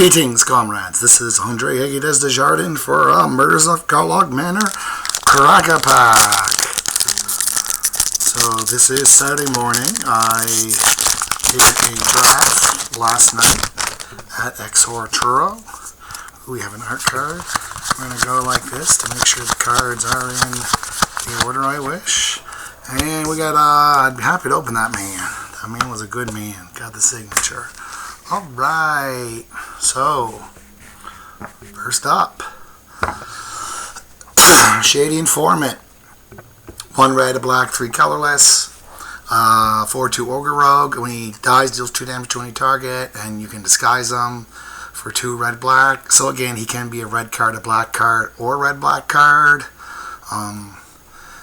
Greetings, comrades. This is Andre Higues Desjardins for Murders of Carlog Manor, Cracker Pack. So this is Saturday morning. I did a draft last night at Exhorturo. We have an art card. I'm going to go like this to make sure the cards are in the order I wish. And we got, I'd be happy to open that man. That man was a good man. Got the signature. Alright, so, first up, Shady Informant. 1 red, a black, 3 colorless, 4/2 Ogre Rogue. When he dies, deals 2 damage to any target, and you can disguise him for 2 red, black. So again, he can be a red card, a black card, or a red, black card.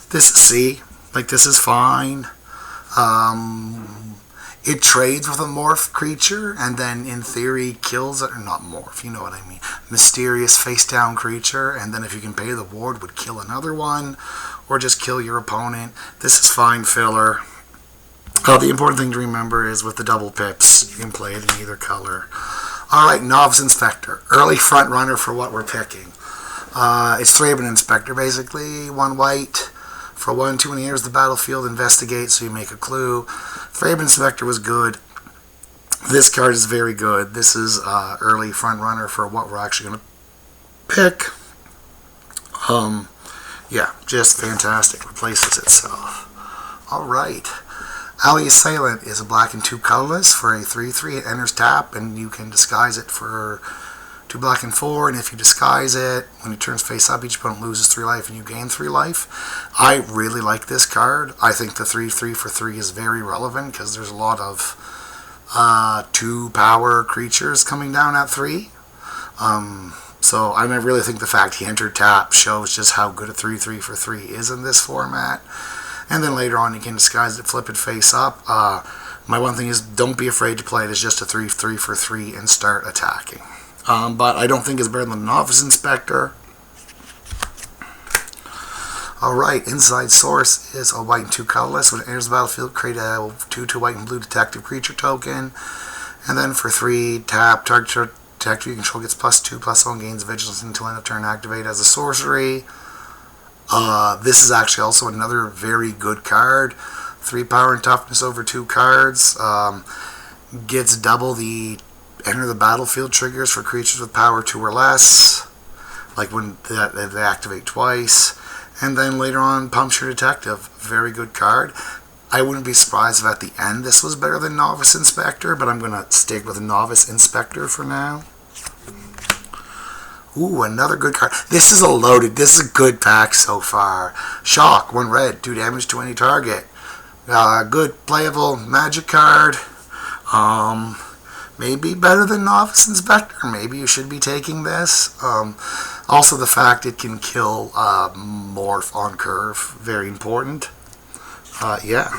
This is C, like this is fine. It trades with a morph creature, and then in theory kills it, or not morph, you know what I mean. Mysterious face-down creature, and then if you can pay the ward, would kill another one, or just kill your opponent. This is fine filler. The important thing to remember is with the double pips, you can play it in either color. Alright, Novice Inspector. Early front runner for what we're picking. It's Thraben Inspector, basically. 1 white. For 1, 2 when he enters the battlefield, investigate, so you make a clue. Thraben Inspector was good. This card is very good. This is early front runner for what we're actually going to pick. Yeah, just fantastic. Replaces itself. Alright. Alley Assailant is a black and 2 colorless for a 3/3. It enters tap, and you can disguise it for 2 black and 4, and if you disguise it, when it turns face up, each opponent loses 3 life and you gain 3 life. I really like this card. I think the 3/3 for 3 is very relevant because there's a lot of 2 power creatures coming down at 3. So I really think the fact he entered tap shows just how good a 3/3 for 3 is in this format. And then later on you can disguise it, flip it face up. My one thing is don't be afraid to play it as just a 3/3 for 3 and start attacking. But I don't think it's better than Novice Inspector. Alright, Inside Source is a white and 2 colorless. When it enters the battlefield, create a 2/2 white and blue detective creature token. And then for 3, tap, target detective you control gets +2/+1, gains vigilance until end of turn, activate as a sorcery. This is actually also another very good card. 3 power and toughness over 2 cards. Gets double the enter the battlefield triggers for creatures with power 2 or less, like when they activate twice. And then later on, pumps your detective. Very good card. I wouldn't be surprised if at the end this was better than Novice Inspector, but I'm going to stick with Novice Inspector for now. Ooh, another good card. This is a good pack so far. Shock, 1 red, 2 damage to any target. Good playable magic card. Maybe better than Novice Inspector. Maybe you should be taking this. Also the fact it can kill morph on curve. Very important. Yeah.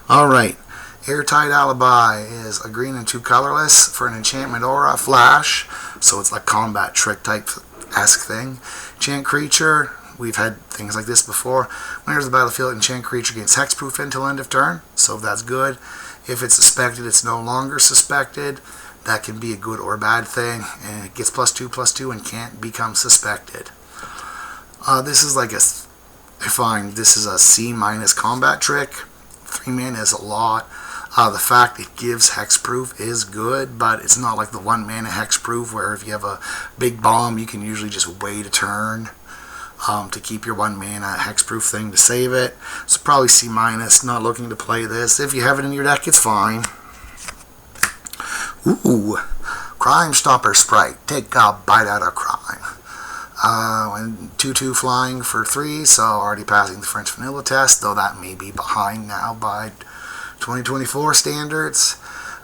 Alright. Airtight Alibi is a green and 2 colorless for an enchantment aura flash. So it's like combat trick type-esque thing. Enchant creature. We've had things like this before. When enters the battlefield, enchant creature gains hexproof until end of turn. So that's good. If it's suspected, it's no longer suspected. That can be a good or bad thing. And it gets +2/+2 and can't become suspected. This is like I find this is a C- combat trick. 3 mana is a lot. The fact it gives hexproof is good, but it's not like the 1 mana hexproof where if you have a big bomb, you can usually just wait a turn to keep your 1 mana hexproof thing to save it. So probably C-, not looking to play this. If you have it in your deck, it's fine. Ooh, Crime Stopper Sprite. Take a bite out of crime. And 2/2 flying for 3, so already passing the French vanilla test, though that may be behind now by 2024 standards.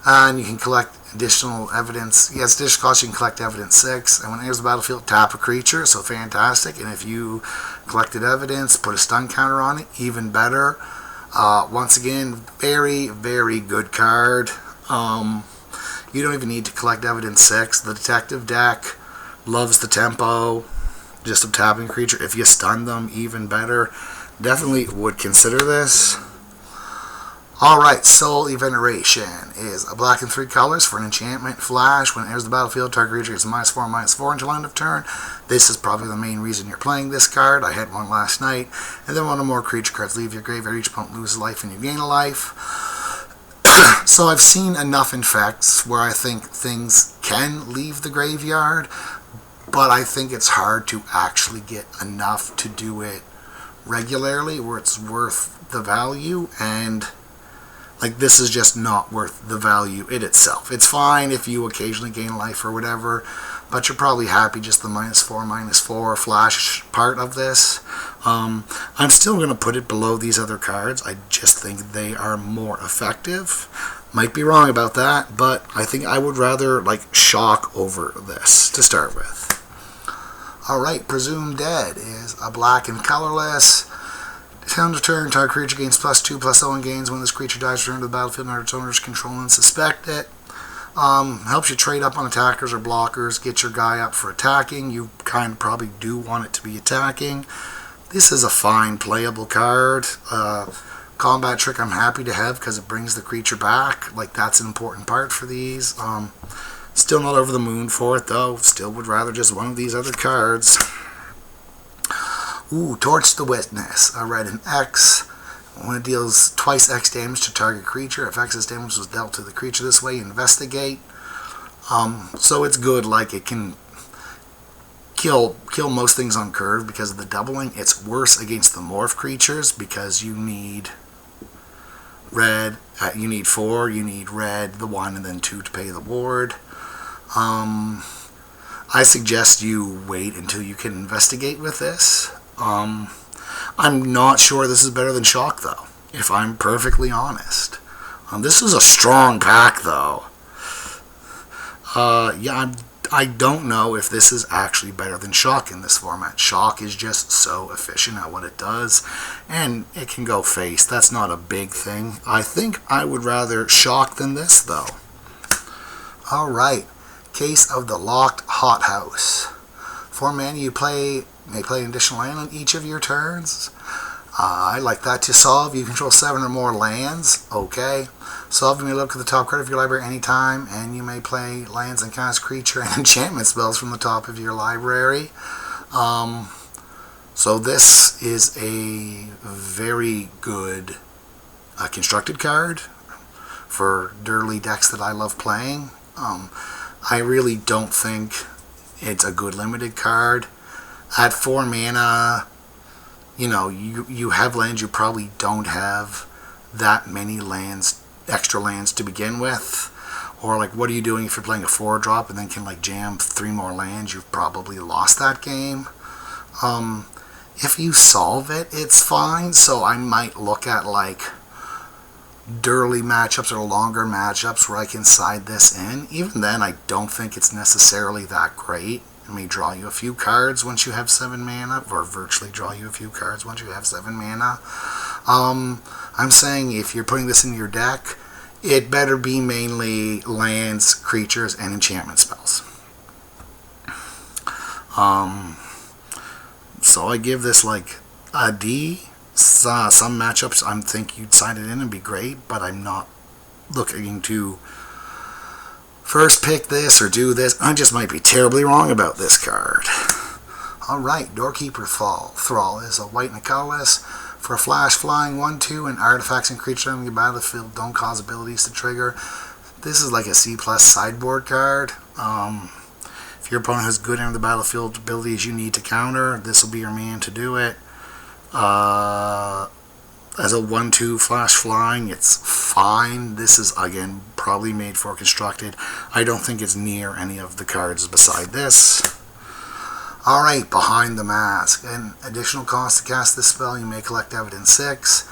And you can collect additional evidence. Yes, additional cost, you can collect evidence 6. And when it enters the battlefield, tap a creature, so fantastic. And if you collected evidence, put a stun counter on it, even better. Once again, very, very good card. You don't even need to collect evidence 6. The detective deck loves the tempo, just of tapping a creature. If you stun them, even better. Definitely would consider this. Alright, Soul Veneration is a black and 3 colors for an enchantment flash. When it enters the battlefield, target creature gets -4/-4 until end of turn. This is probably the main reason you're playing this card. I had one last night. And then one or more creature cards leave your graveyard. Each opponent loses life and you gain a life. So I've seen enough effects where I think things can leave the graveyard, but I think it's hard to actually get enough to do it regularly where it's worth the value, and like this is just not worth the value in itself. It's fine if you occasionally gain life or whatever, but you're probably happy just the -4/-4 flash part of this. I'm still going to put it below these other cards. I just think they are more effective. Might be wrong about that, but I think I would rather like shock over this to start with. Alright, Presumed Dead is a black and colorless. End of turn, target creature gains +2/+0 and gains when this creature dies. Return to the battlefield under its owner's control and suspect it. Helps you trade up on attackers or blockers, get your guy up for attacking. You kind of probably do want it to be attacking. This is a fine playable card. Combat trick I'm happy to have because it brings the creature back. Like that's an important part for these. Still not over the moon for it though. Still would rather just one of these other cards. Ooh, Torch the Witness. A red and X. When it deals twice X damage to target creature, if excess damage was dealt to the creature this way, investigate. So it's good, like it can kill most things on curve because of the doubling. It's worse against the morph creatures because you need red, you need 4, you need red, the 1, and then 2 to pay the ward. I suggest you wait until you can investigate with this. I'm not sure this is better than Shock, though, if I'm perfectly honest. This is a strong pack, though. Yeah, I don't know if this is actually better than Shock in this format. Shock is just so efficient at what it does, and it can go face. That's not a big thing. I think I would rather Shock than this, though. Alright, Case of the Locked Hothouse. 4 mana, you may play an additional land on each of your turns. I like that to solve. You control 7 or more lands. Okay. Solve, you may look at the top card of your library anytime, and you may play lands and cast creature and enchantment spells from the top of your library. So this is a very good constructed card for dirty decks that I love playing. I really don't think it's a good limited card. At 4 mana, you know, you have lands. You probably don't have that many lands, extra lands to begin with. Or like, what are you doing if you're playing a 4-drop and then can like jam 3 more lands? You've probably lost that game. If you solve it, it's fine. So I might look at like dirty matchups or longer matchups where I can side this in. Even then, I don't think it's necessarily that great. It may draw you a few cards once you have 7 mana, or virtually draw you a few cards once you have 7 mana. I'm saying if you're putting this in your deck, it better be mainly lands, creatures, and enchantment spells. So I give this like a D. Some matchups I think you'd side it in and be great, but I'm not looking to first pick this or do this. I just might be terribly wrong about this card. Alright, Doorkeeper Thrall is a white and a colorless. For a flash, flying 1/2, and artifacts and creatures on the battlefield don't cause abilities to trigger. This is like a C+ sideboard card. If your opponent has good end of the battlefield abilities you need to counter, this will be your man to do it. As a 1/2 flash flying, it's fine. This is, again, probably made for constructed. I don't think it's near any of the cards beside this. Alright, Behind the Mask. An additional cost to cast this spell, you may collect evidence 6.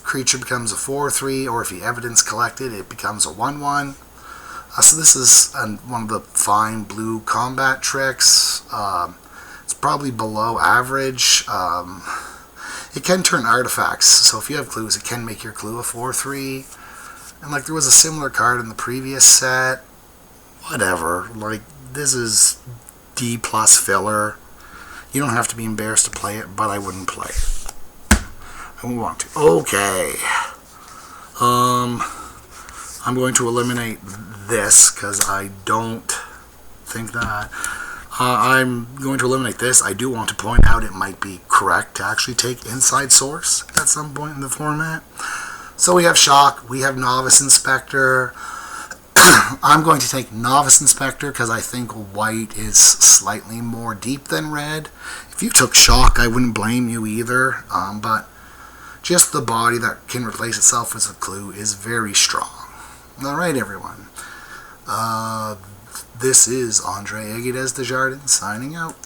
Creature becomes a 4/3, or if you evidence collected, it becomes a 1/1. So this is one of the fine blue combat tricks. It's probably below average. It can turn artifacts, so if you have clues, it can make your clue a 4/3. And like there was a similar card in the previous set. Whatever. Like this is D+ filler. You don't have to be embarrassed to play it, but I wouldn't play it. I wouldn't want to. Okay. I'm going to eliminate this because I don't think that. I'm going to eliminate this. I do want to point out it might be correct to actually take Inside Source at some point in the format. So we have Shock, we have Novice Inspector. I'm going to take Novice Inspector because I think white is slightly more deep than red. If you took Shock, I wouldn't blame you either, but just the body that can replace itself as a clue is very strong. Alright, everyone. This is Andre Aguirre Desjardins signing out.